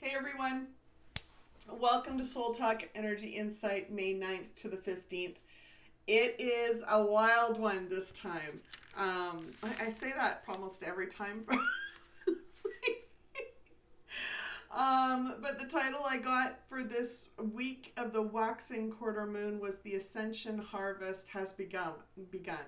Hey everyone, welcome to Soul Talk Energy Insight, May 9th to the 15th. It is a wild one this time. I say that almost every time. But the title I got for this week of the waxing quarter moon was The Ascension Harvest Has Begun.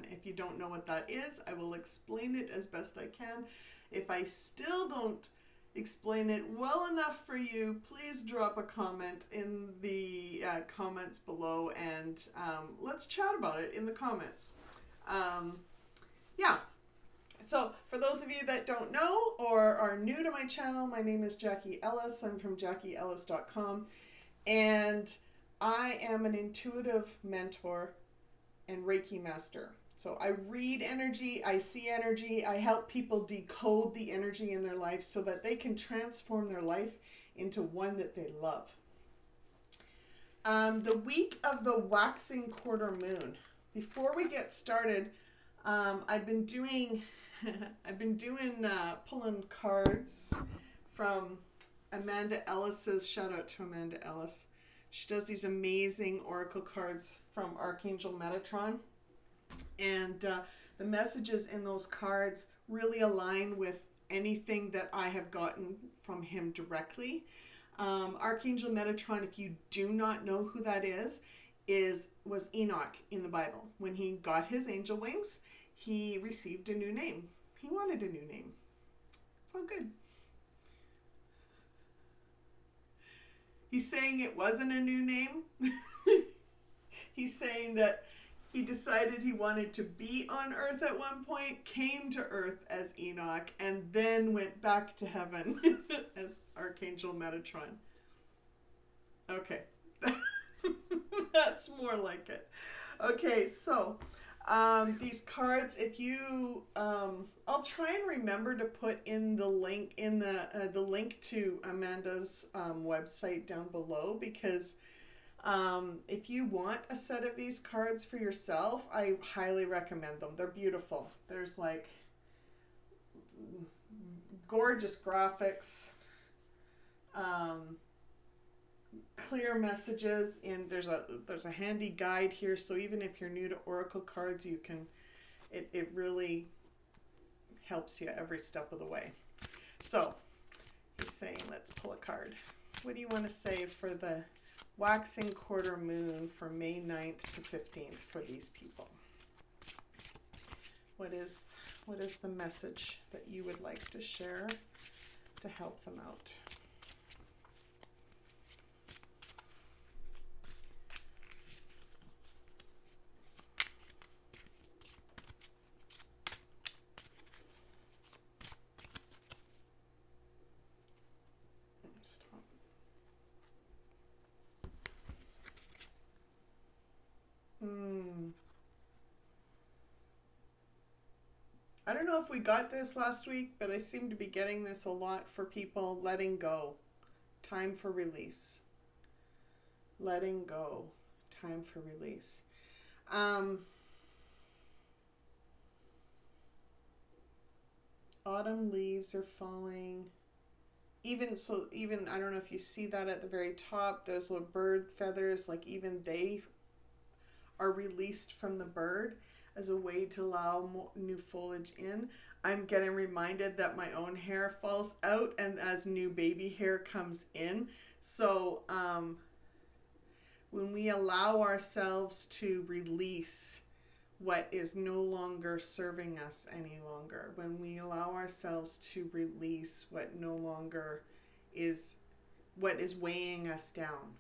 If you don't know what that is, I will explain it as best I can. If I still don't explain it well enough for you, please drop a comment in the comments below, and let's chat about it in the comments. Yeah. So, for those of you that don't know or are new to my channel, my name is Jackie Ellis. I'm from JackieEllis.com, and I am an intuitive mentor and Reiki master. So I read energy, I see energy, I help people decode the energy in their life so that they can transform their life into one that they love. The week of the waxing quarter moon. Before we get started, I've been doing pulling cards from Amanda Ellis's. Shout out to Amanda Ellis. She does these amazing oracle cards from Archangel Metatron. And the messages in those cards really align with anything that I have gotten from him directly. Archangel Metatron, if you do not know who that was Enoch in the Bible. When he got his angel wings, he received a new name. He wanted a new name. It's all good. He's saying it wasn't a new name. He's saying that he decided he wanted to be on Earth at one point, came to Earth as Enoch, and then went back to heaven as Archangel Metatron. Okay. That's more like it. Okay, so these cards, if you I'll try and remember to put in the link the link to Amanda's website down below, because if you want a set of these cards for yourself, I highly recommend them. They're beautiful. There's like gorgeous graphics, clear messages, and there's a handy guide here, so even if you're new to oracle cards, you can it really helps you every step of the way. So he's saying, let's pull a card. What do you want to say for the waxing quarter moon for May 9th to 15th for these people? What is the message that you would like to share to help them out? I don't know if we got this last week, but I seem to be getting this a lot for people. Letting go. Time for release. Letting go. Time for release. Autumn leaves are falling. Even I don't know if you see that at the very top, those little bird feathers, like even they are released from the bird as a way to allow new foliage in. I'm getting reminded that my own hair falls out and as new baby hair comes in. So when we allow ourselves to release what is no longer serving us any longer, when we allow ourselves to release what no longer is, what is weighing us down,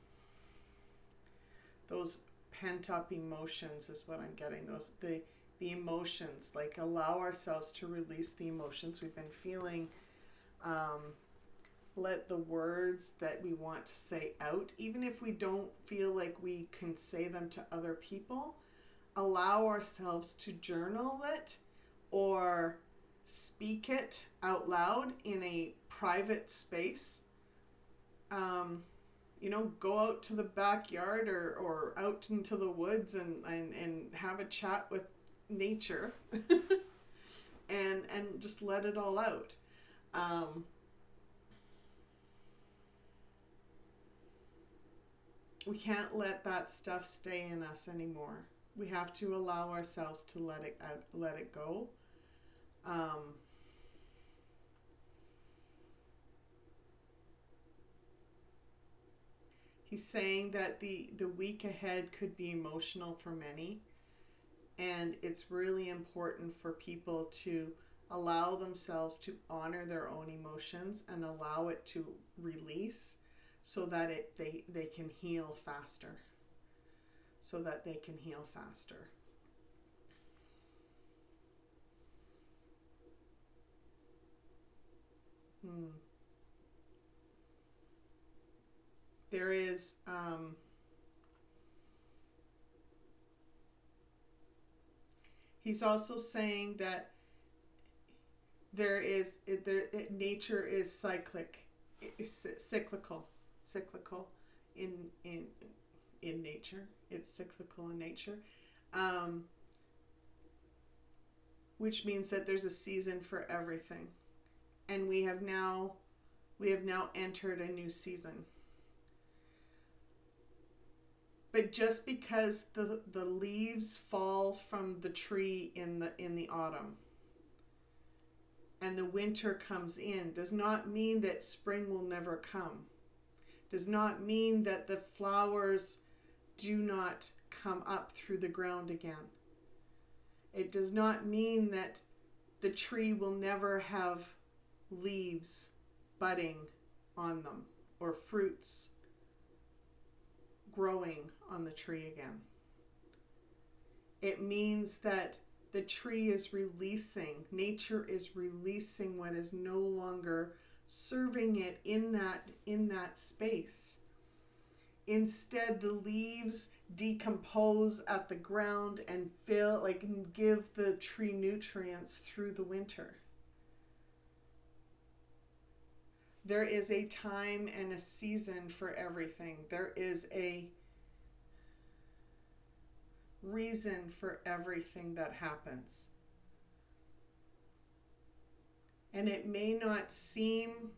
those pent up emotions is what I'm getting. Those the emotions, like allow ourselves to release the emotions we've been feeling. Let the words that we want to say out, even if we don't feel like we can say them to other people, allow ourselves to journal it or speak it out loud in a private space. Go out to the backyard or out into the woods and have a chat with nature and just let it all out. We can't let that stuff stay in us anymore. We have to allow ourselves to let it go. He's saying that the week ahead could be emotional for many, and it's really important for people to allow themselves to honor their own emotions and allow it to release, so that they can heal faster. So that they can heal faster. There is he's also saying that nature is cyclical in nature. It's cyclical in nature, which means that there's a season for everything, and we have now entered a new season. But just because the leaves fall from the tree in the autumn and the winter comes in does not mean that spring will never come. Does not mean that the flowers do not come up through the ground again. It does not mean that the tree will never have leaves budding on them or fruits growing on the tree again. It means that the tree is releasing, nature is releasing what is no longer serving it in that space. Instead, the leaves decompose at the ground and give the tree nutrients through the winter. There is a time and a season for everything. There is a reason for everything that happens. And it may not seem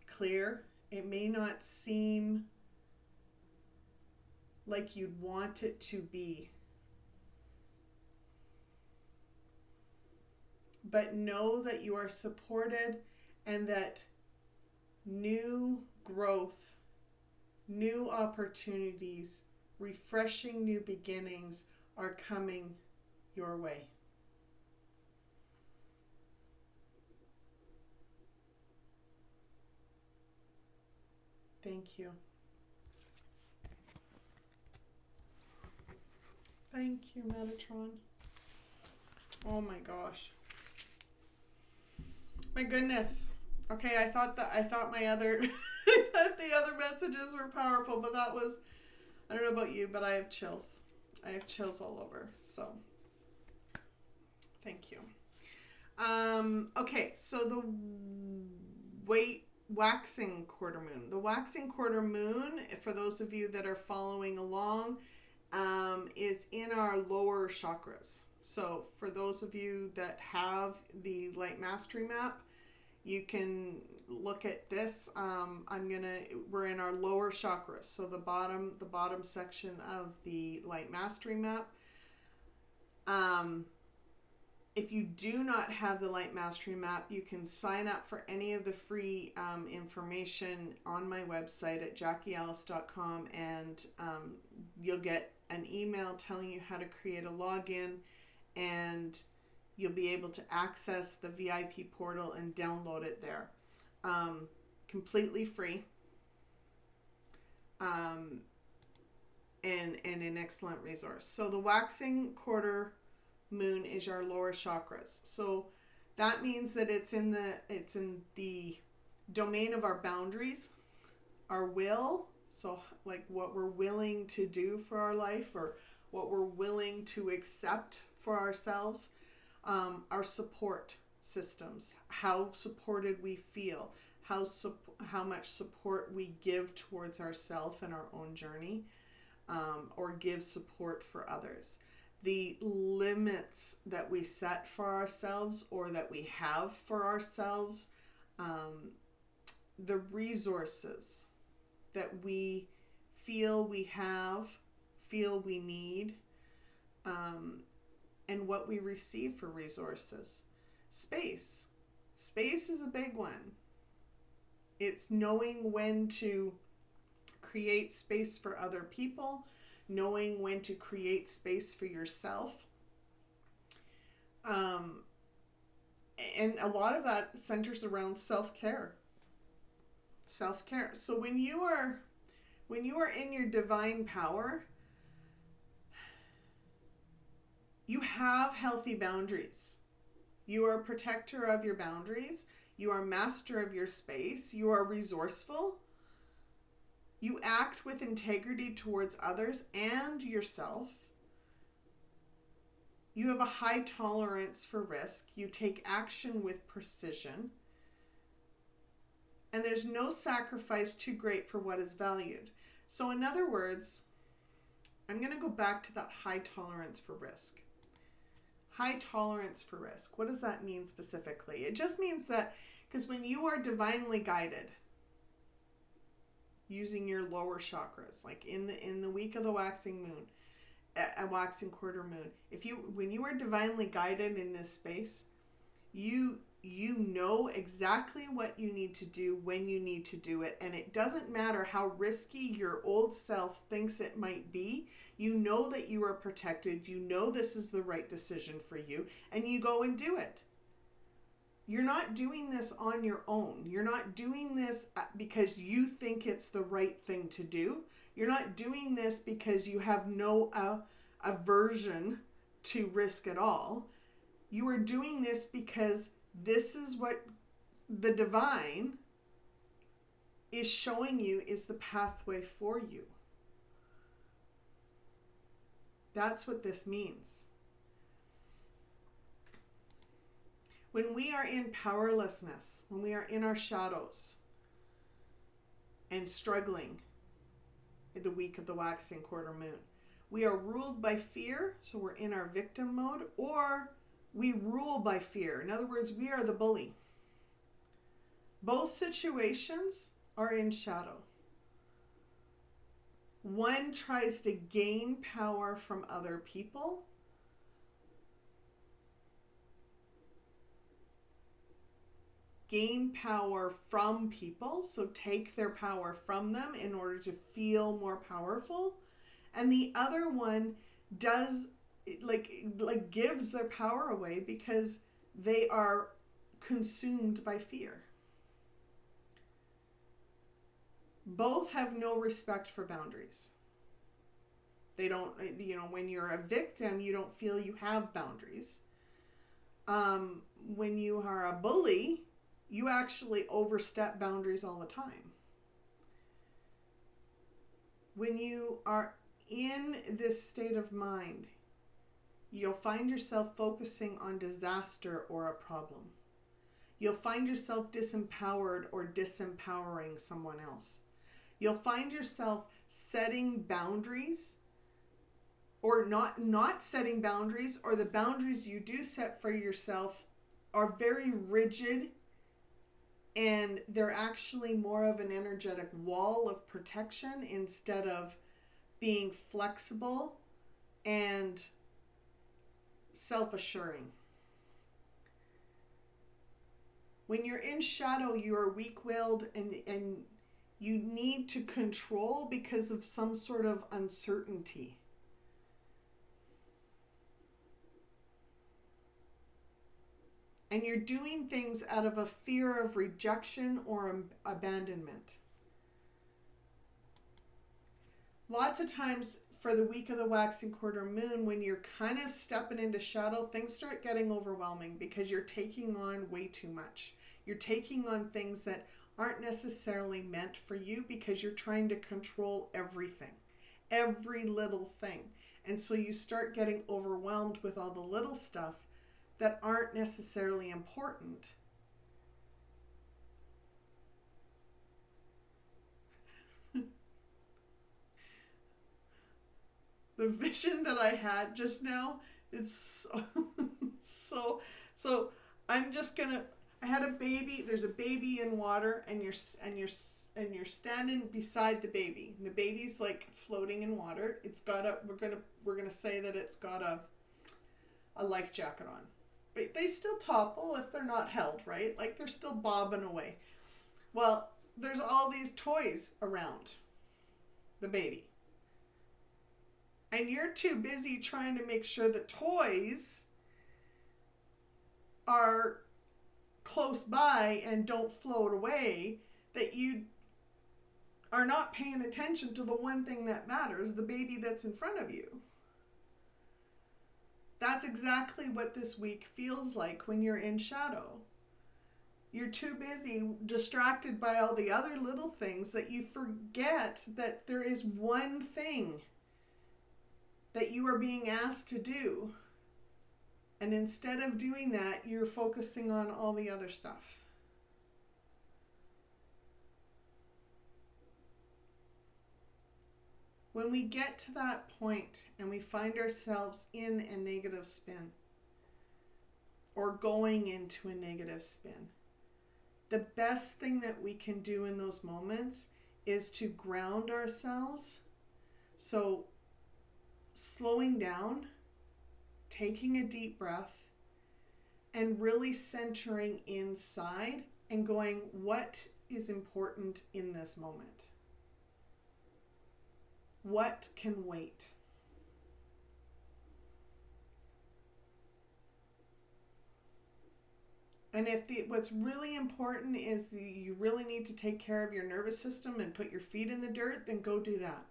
clear. It may not seem like you'd want it to be. But know that you are supported and that new growth, new opportunities, refreshing new beginnings are coming your way. Thank you. Thank you, Metatron. Oh my gosh. My goodness. Okay, I thought my other the other messages were powerful, but that was, I don't know about you, but I have chills. I have chills all over. So thank you. Okay, so the waxing quarter moon. The waxing quarter moon, for those of you that are following along, is in our lower chakras. So for those of you that have the Light Mastery map, you can look at this. We're in our lower chakras. So the bottom section of the Light Mastery map. If you do not have the Light Mastery map, you can sign up for any of the free information on my website at JackieEllis.com, and you'll get an email telling you how to create a login, and you'll be able to access the VIP portal and download it there. Completely free. And an excellent resource. So the waxing quarter moon is our lower chakras. So that means that it's in the domain of our boundaries, our will. So like what we're willing to do for our life, or what we're willing to accept for ourselves, our support systems, how supported we feel, how much support we give towards ourselves and our own journey, or give support for others. The limits that we set for ourselves or that we have for ourselves, the resources that we feel we have, feel we need, and what we receive for resources. Space. Space is a big one. It's knowing when to create space for other people, knowing when to create space for yourself. And a lot of that centers around self-care. Self-care. So when you are in your divine power, you have healthy boundaries. You are a protector of your boundaries. You are master of your space. You are resourceful. You act with integrity towards others and yourself. You have a high tolerance for risk. You take action with precision. And there's no sacrifice too great for what is valued. So in other words, I'm going to go back to that high tolerance for risk. High tolerance for risk. What does that mean specifically? It just means that because when you are divinely guided, using your lower chakras, like in the week of the waxing moon, a waxing quarter moon, when you are divinely guided in this space, you know exactly what you need to do when you need to do it, and it doesn't matter how risky your old self thinks it might be. You know that you are protected. You know this is the right decision for you, and you go and do it. You're not doing this on your own. You're not doing this because you think it's the right thing to do. You're not doing this because you have no aversion to risk at all. You are doing this because this is what the divine is showing you is the pathway for you. That's what this means. When we are in powerlessness, when we are in our shadows and struggling in the week of the waxing quarter moon, we are ruled by fear, so we're in our victim mode, or we rule by fear. In other words, we are the bully. Both situations are in shadow. One tries to gain power from other people. Gain power from people, so take their power from them in order to feel more powerful. And the other one does gives their power away because they are consumed by fear. Both have no respect for boundaries. They don't, when you're a victim, you don't feel you have boundaries. When you are a bully, you actually overstep boundaries all the time. When you are in this state of mind, you'll find yourself focusing on disaster or a problem. You'll find yourself disempowered or disempowering someone else. You'll find yourself setting boundaries or not setting boundaries, or the boundaries you do set for yourself are very rigid, and they're actually more of an energetic wall of protection instead of being flexible and self-assuring. When you're in shadow, you are weak-willed and you need to control because of some sort of uncertainty. And you're doing things out of a fear of rejection or abandonment. Lots of times for the week of the waxing quarter moon, when you're kind of stepping into shadow, things start getting overwhelming because you're taking on way too much. You're taking on things that aren't necessarily meant for you because you're trying to control everything, every little thing. And so you start getting overwhelmed with all the little stuff that aren't necessarily important. The vision that I had just now, it's so I'm I had a baby. There's a baby in water, and you're standing beside the baby. And the baby's like floating in water. It's got a. We're gonna say that it's got a life jacket on, but they still topple if they're not held, right? Like they're still bobbing away. Well, there's all these toys around the baby, and you're too busy trying to make sure the toys are close by and don't float away, that you are not paying attention to the one thing that matters, the baby that's in front of you. That's exactly what this week feels like when you're in shadow. You're too busy, distracted by all the other little things, that you forget that there is one thing that you are being asked to do. And instead of doing that, you're focusing on all the other stuff. When we get to that point and we find ourselves in a negative spin or going into a negative spin, the best thing that we can do in those moments is to ground ourselves. So slowing down, taking a deep breath, and really centering inside and going, what is important in this moment? What can wait? And if what's really important is you really need to take care of your nervous system and put your feet in the dirt, then go do that.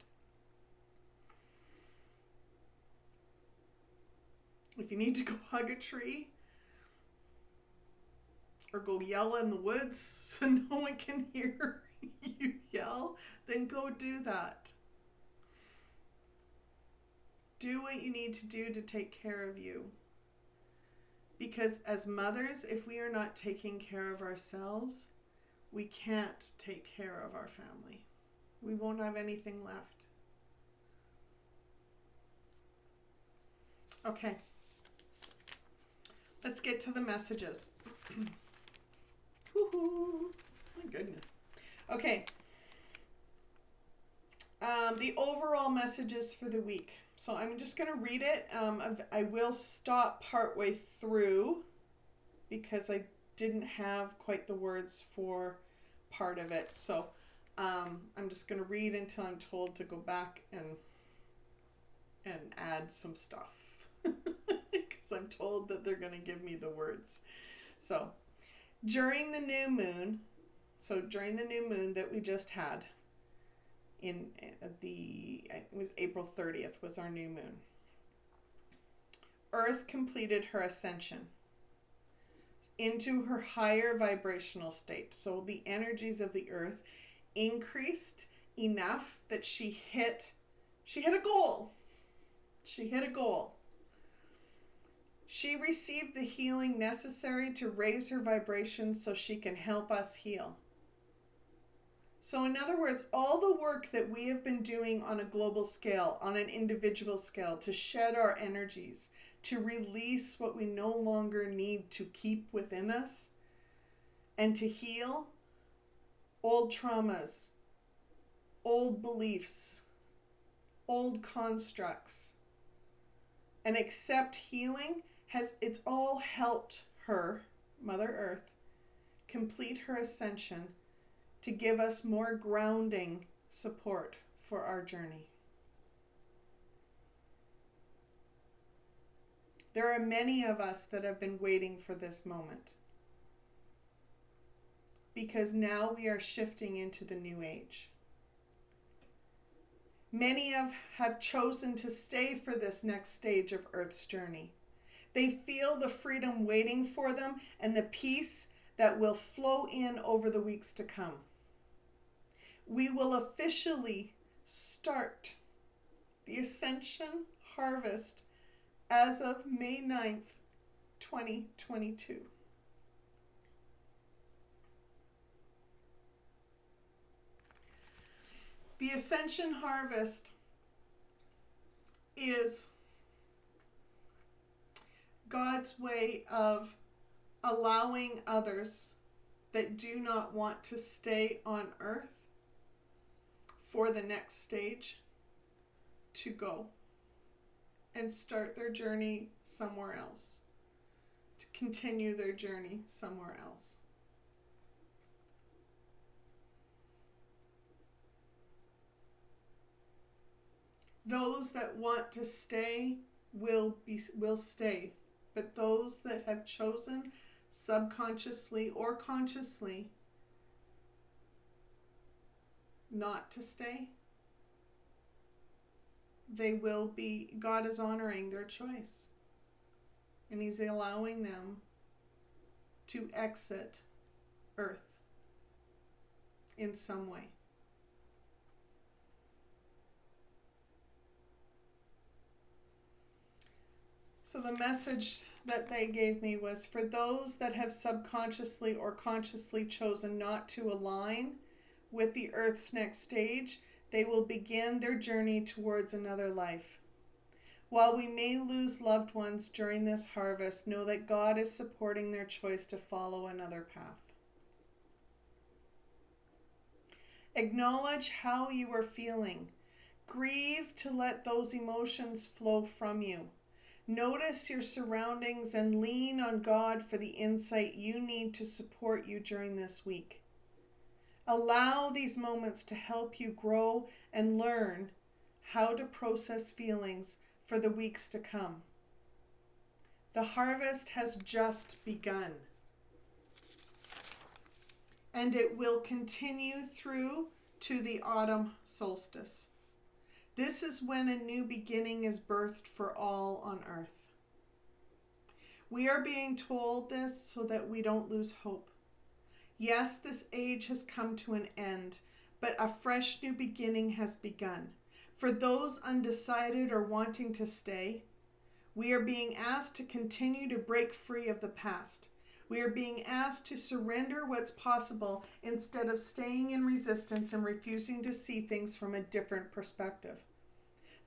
If you need to go hug a tree or go yell in the woods so no one can hear you yell, then go do that. Do what you need to do to take care of you. Because as mothers, if we are not taking care of ourselves, we can't take care of our family. We won't have anything left. Okay. Let's get to the messages. Woohoo! My goodness. Okay. The overall messages for the week. So I'm just going to read it. I will stop partway through because I didn't have quite the words for part of it. So I'm just going to read until I'm told to go back and add some stuff. Because I'm told that they're going to give me the words. So during the new moon that we just had, it was April 30th was our new moon. Earth completed her ascension into her higher vibrational state. So the energies of the earth increased enough that she hit a goal. She hit a goal. She received the healing necessary to raise her vibration so she can help us heal. So in other words, all the work that we have been doing on a global scale, on an individual scale, to shed our energies, to release what we no longer need to keep within us, and to heal old traumas, old beliefs, old constructs, and accept healing, it's all helped her, Mother Earth, complete her ascension to give us more grounding support for our journey. There are many of us that have been waiting for this moment because now we are shifting into the new age. Many have chosen to stay for this next stage of Earth's journey. They feel the freedom waiting for them and the peace that will flow in over the weeks to come. We will officially start the Ascension Harvest as of May 9th, 2022. The Ascension Harvest is God's way of allowing others that do not want to stay on earth for the next stage to go and start their journey somewhere else, to continue their journey somewhere else. Those that want to stay will stay, but those that have chosen subconsciously or consciously not to stay, God is honoring their choice, and He's allowing them to exit Earth in some way. So the message that they gave me was, for those that have subconsciously or consciously chosen not to align with the Earth's next stage, they will begin their journey towards another life. While we may lose loved ones during this harvest, know that God is supporting their choice to follow another path. Acknowledge how you are feeling. Grieve to let those emotions flow from you. Notice your surroundings and lean on God for the insight you need to support you during this week. Allow these moments to help you grow and learn how to process feelings for the weeks to come. The harvest has just begun, and it will continue through to the autumn solstice. This is when a new beginning is birthed for all on earth. We are being told this so that we don't lose hope. Yes, this age has come to an end, but a fresh new beginning has begun. For those undecided or wanting to stay, we are being asked to continue to break free of the past. We are being asked to surrender what's possible instead of staying in resistance and refusing to see things from a different perspective.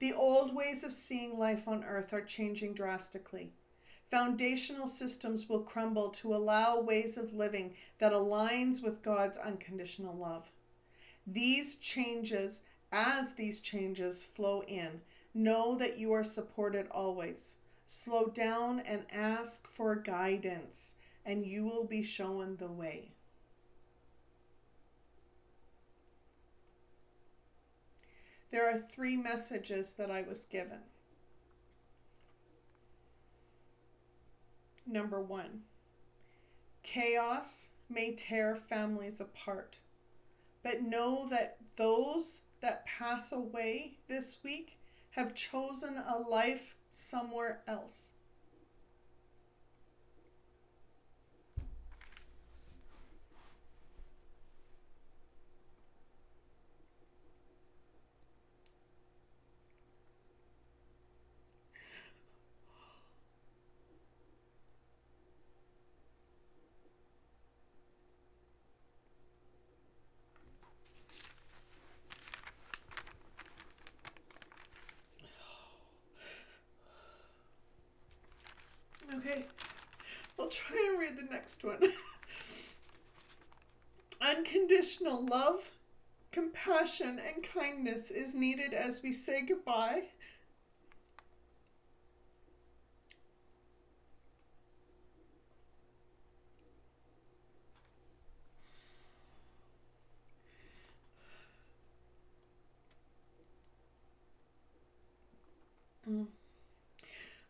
The old ways of seeing life on earth are changing drastically. Foundational systems will crumble to allow ways of living that aligns with God's unconditional love. As these changes flow in, know that you are supported always. Slow down and ask for guidance, and you will be shown the way. There are 3 messages that I was given. Number 1, chaos may tear families apart, but know that those that pass away this week have chosen a life somewhere else. Okay, I'll try and read the next one. Unconditional love, compassion, and kindness is needed as we say goodbye.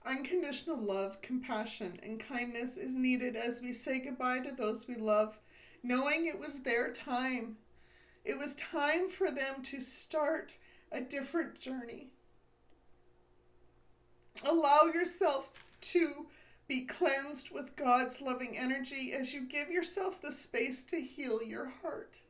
Unconditional love, compassion, and kindness is needed as we say goodbye to those we love, knowing it was their time. It was time for them to start a different journey. Allow yourself to be cleansed with God's loving energy as you give yourself the space to heal your heart.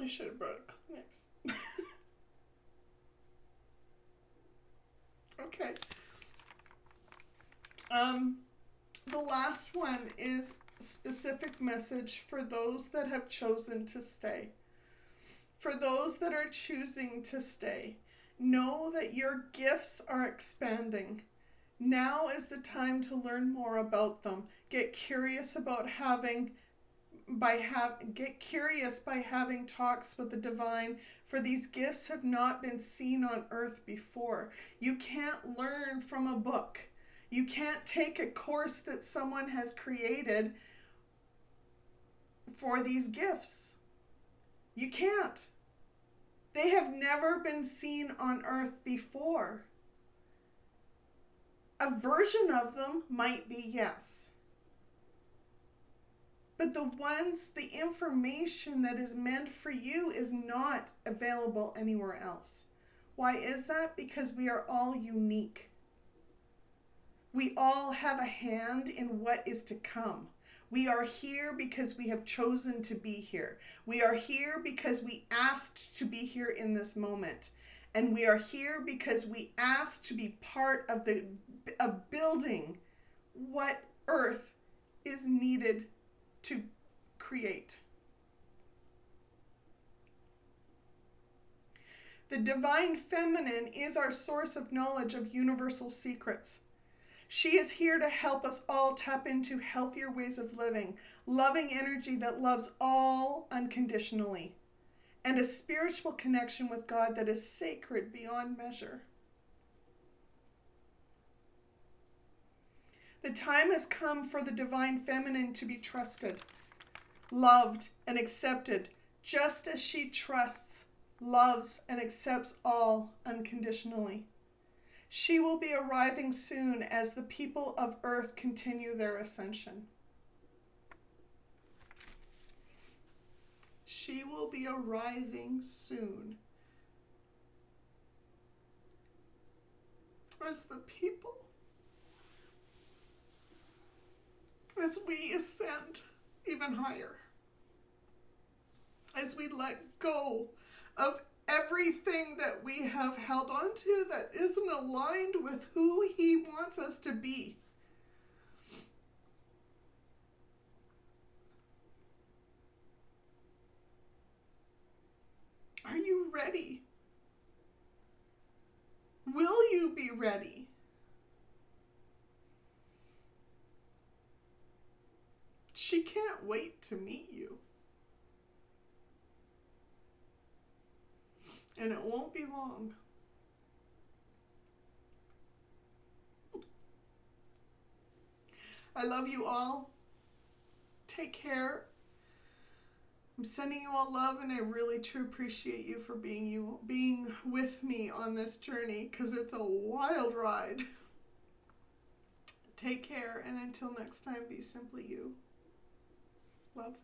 I should have brought a Kleenex. Okay. The last one is a specific message for those that have chosen to stay. For those that are choosing to stay, know that your gifts are expanding. Now is the time to learn more about them. Get curious about get curious by having talks with the divine, for these gifts have not been seen on earth before. You can't learn from a book. You can't take a course that someone has created for these gifts. You can't. They have never been seen on earth before. A version of them might be, yes. But the information that is meant for you is not available anywhere else. Why is that? Because we are all unique. We all have a hand in what is to come. We are here because we have chosen to be here. We are here because we asked to be here in this moment. And we are here because we asked to be part of building what earth is needed to create. The divine feminine is our source of knowledge of universal secrets. She is here to help us all tap into healthier ways of living, loving energy that loves all unconditionally, and a spiritual connection with God that is sacred beyond measure. The time has come for the divine feminine to be trusted, loved, and accepted, just as she trusts, loves, and accepts all unconditionally. She will be arriving soon as the people of Earth continue their ascension. She will be arriving soon as the people, as we ascend even higher, as we let go of everything that we have held on to that isn't aligned with who He wants us to be. Are you ready? Will you be ready? She can't wait to meet you. And it won't be long. I love you all. Take care. I'm sending you all love, and I really truly appreciate you for being with me on this journey, because it's a wild ride. Take care, and until next time, be simply you. Love.